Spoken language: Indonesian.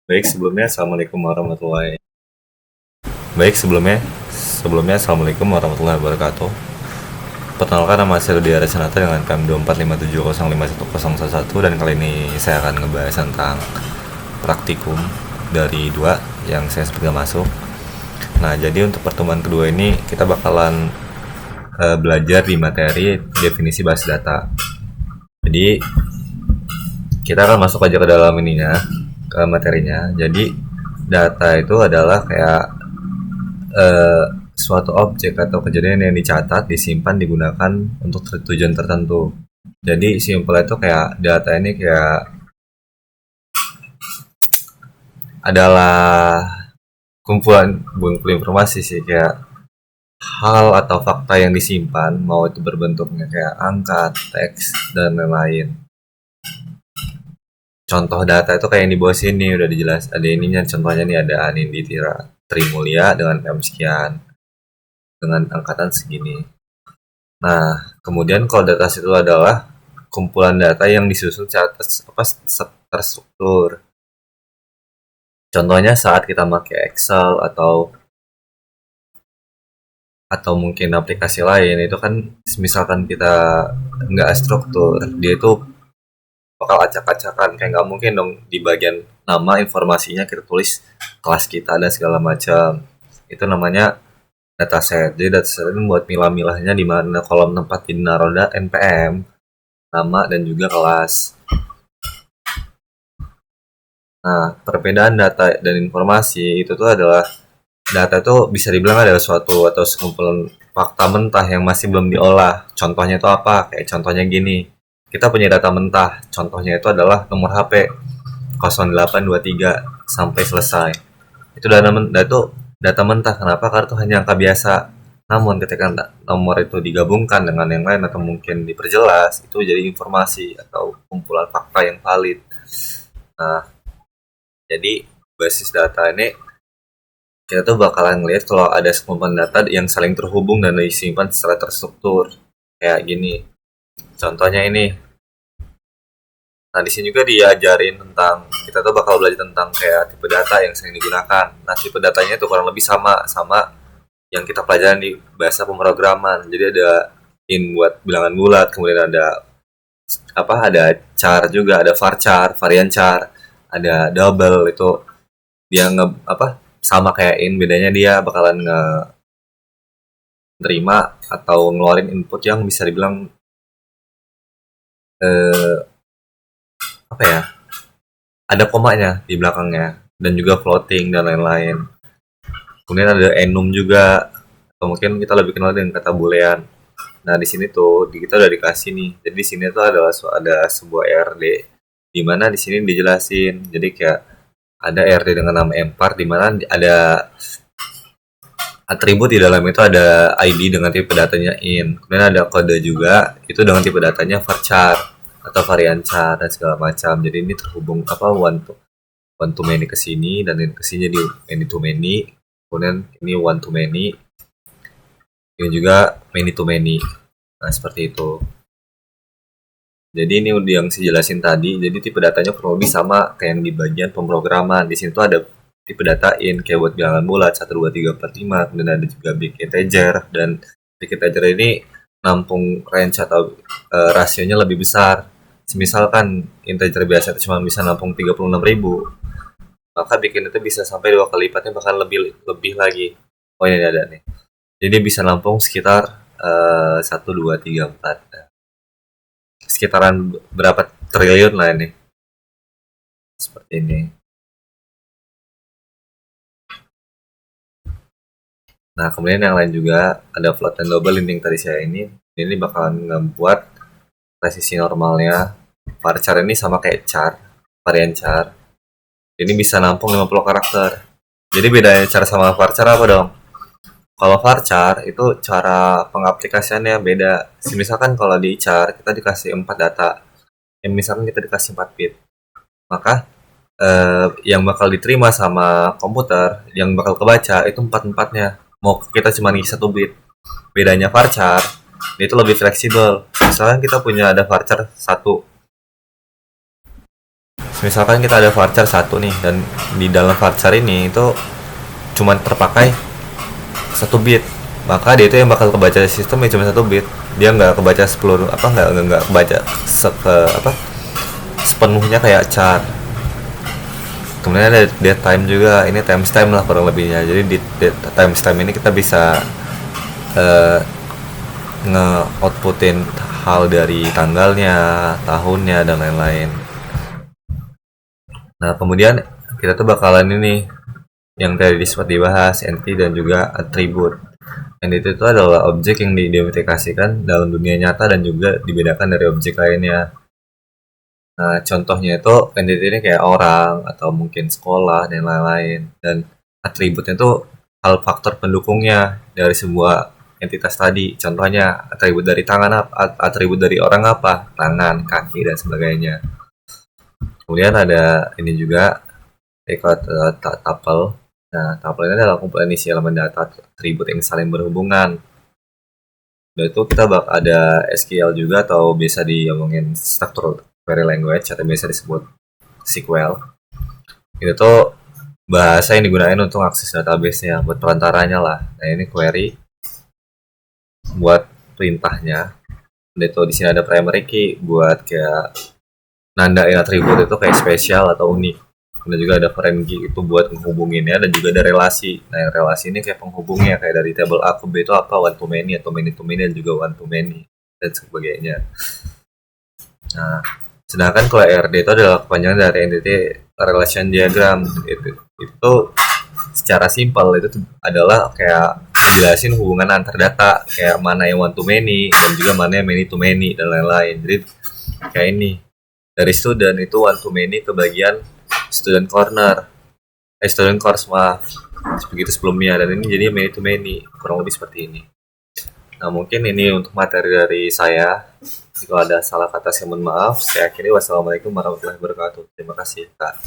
Baik, sebelumnya Assalamualaikum warahmatullahi Baik, sebelumnya Assalamualaikum warahmatullahi wabarakatuh. Perkenalkan, nama saya Rudi Arasanata dengan PAM 2457051011 dan kali ini saya akan ngebahas tentang praktikum dari dua yang saya seperti masuk. Nah, jadi untuk pertemuan kedua ini kita bakalan belajar di materi definisi base data. Jadi kita akan masuk aja ke dalam ininya, ke materinya. Jadi data itu adalah kayak eh, suatu objek atau kejadian yang dicatat, disimpan, digunakan untuk tujuan tertentu. Jadi simpel itu kayak data ini kayak adalah kumpulan informasi sih, kayak hal atau fakta yang disimpan, mau itu berbentuknya kayak angka, teks, dan lain-lain. Contoh data itu kayak yang di bawah sini udah dijelas, ada ininya, contohnya nih ada Anindi Trimulya dengan PM sekian, dengan angkatan segini. Nah, kemudian kalau data itu adalah kumpulan data yang disusun secara terstruktur. Contohnya saat kita pakai Excel atau mungkin aplikasi lain itu kan, misalkan kita nggak struktur, dia itu bakal acak-acakan, kayak nggak mungkin dong di bagian nama informasinya kita tulis kelas kita dan segala macam. Itu namanya dataset. Jadi dataset ini buat milah-milahnya di mana kolom tempat naruh NPM, nama dan juga kelas. Nah, perbedaan data dan informasi itu tuh adalah, data itu bisa dibilang adalah suatu atau sekumpulan fakta mentah yang masih belum diolah. Contohnya itu apa? Kayak contohnya gini. Kita punya data mentah. Contohnya itu adalah nomor HP 0823 sampai selesai. Itu data mentah. Kenapa? Karena itu hanya angka biasa. Namun ketika nomor itu digabungkan dengan yang lain atau mungkin diperjelas, itu jadi informasi atau kumpulan fakta yang valid. Nah, jadi basis data ini kita tuh bakalan ngeliat kalau ada sekumpulan data yang saling terhubung dan disimpan secara terstruktur kayak gini. Contohnya ini. Nah, di sini juga diajarin tentang, kita tuh bakal belajar tentang kayak tipe data yang sering digunakan. Nah, tipe datanya itu kurang lebih sama yang kita pelajarin di bahasa pemrograman. Jadi ada in buat bilangan bulat, kemudian ada char juga, ada varchar, varian char, ada double, itu dia sama kayak in, bedanya dia bakalan nerima atau ngeluarin input yang bisa dibilang eh, ada komanya di belakangnya, dan juga floating dan lain-lain. Kemudian ada enum juga, atau mungkin kita lebih kenal dengan kata boolean. Nah, di sini tuh kita udah dikasih nih. Jadi di sini tuh ada sebuah RD di mana di sini dijelasin. Jadi kayak ada RD dengan nama empar, di mana ada atribut di dalam itu, ada ID dengan tipe datanya in. Kemudian ada kode juga, itu dengan tipe datanya varchar atau varian char dan segala macam. Jadi ini terhubung one to many ke sini, dan ini ke sini di many to many. Kemudian ini one to many. Ini juga many to many. Nah, seperti itu. Jadi ini udah yang saya jelasin tadi. Jadi tipe datanya kurang lebih sama kayak yang di bagian pemrograman. Di sini tuh ada tipe data in kayak buat bilangan bulat 1 2 3 4 5, kemudian ada juga big integer, dan big integer ini nampung range atau rasionya lebih besar. Misalkan integer biasa itu cuma bisa nampung 36.000, maka bikin itu bisa sampai 2 kali lipatnya, bahkan lebih lagi. Oh, ini ada nih. Jadi bisa nampung sekitar 1 2 3 4. Sekitaran berapa triliun lah ini. Seperti ini. Nah, kemudian yang lain juga ada float dan double link tadi saya ini bakalan ngebuat presisi normalnya. Varchar ini sama kayak char, varian char. Ini bisa nampung 50 karakter. Jadi bedanya char sama varchar apa dong? Kalau varchar itu cara pengaplikasiannya beda. Misalkan kalau di char kita dikasih 4 data, yang misalkan kita dikasih 4 bit, maka yang bakal diterima sama komputer, yang bakal kebaca itu 4-4-nya. Mau kita cuma ngisi 1 bit. Bedanya varchar itu lebih fleksibel. Misalkan kita punya ada varchar 1. misalkan kita ada varchar satu nih, dan di dalam varchar ini itu cuman terpakai 1 bit, maka dia itu yang bakal kebaca sistem ya cuma 1 bit. Dia nggak kebaca seluruh apa, nggak kebaca apa sepenuhnya kayak chart. Kemudian ada date time juga, ini timestamp lah kurang lebihnya. Jadi di timestamp ini kita bisa nge-outputin hal dari tanggalnya, tahunnya, dan lain-lain. Nah kemudian kita tuh bakalan ini yang tadi sempat dibahas, entity dan juga atribut. Entity itu adalah objek yang diidentifikasikan dalam dunia nyata dan juga dibedakan dari objek lainnya. Nah, contohnya itu entity ini kayak orang atau mungkin sekolah dan lain-lain. Dan atributnya itu hal faktor pendukungnya dari sebuah entitas tadi. Contohnya atribut dari tangan apa, atribut dari orang apa, tangan, kaki dan sebagainya. Kemudian ada ini juga record tuple. Nah, tuple ini adalah kumpulan isi elemen data atribut yang saling berhubungan. Dan itu kita ada SQL juga atau bisa diomongin struktur query language atau biasa disebut SQL. Itu tuh bahasa yang digunakan untuk akses database-nya, buat perantaranya lah. Nah, ini query buat perintahnya. Dan itu di sini ada primary key buat kayak nandain atribut itu kayak spesial atau unik. Dan juga ada foreign key itu buat menghubunginnya, dan juga ada relasi. Nah, yang relasi ini kayak penghubungnya, kayak dari table A ke B itu apa, one to many atau many to many, dan juga one to many dan sebagainya. Nah, sedangkan kalau RD itu adalah kepanjangan dari entity relation diagram. Itu secara simpel itu adalah kayak jelasin hubungan antar data, kayak mana yang one to many dan juga mana yang many to many dan lain-lain. Jadi kayak ini dari student itu one to many ke bagian student corner, student course maaf, begitu sebelumnya, dan ini jadi many to many, kurang lebih seperti ini. Nah mungkin ini untuk materi dari saya. Jika ada salah kata saya mohon maaf. Saya akhiri, wassalamualaikum warahmatullahi wabarakatuh. Terima kasih Kak.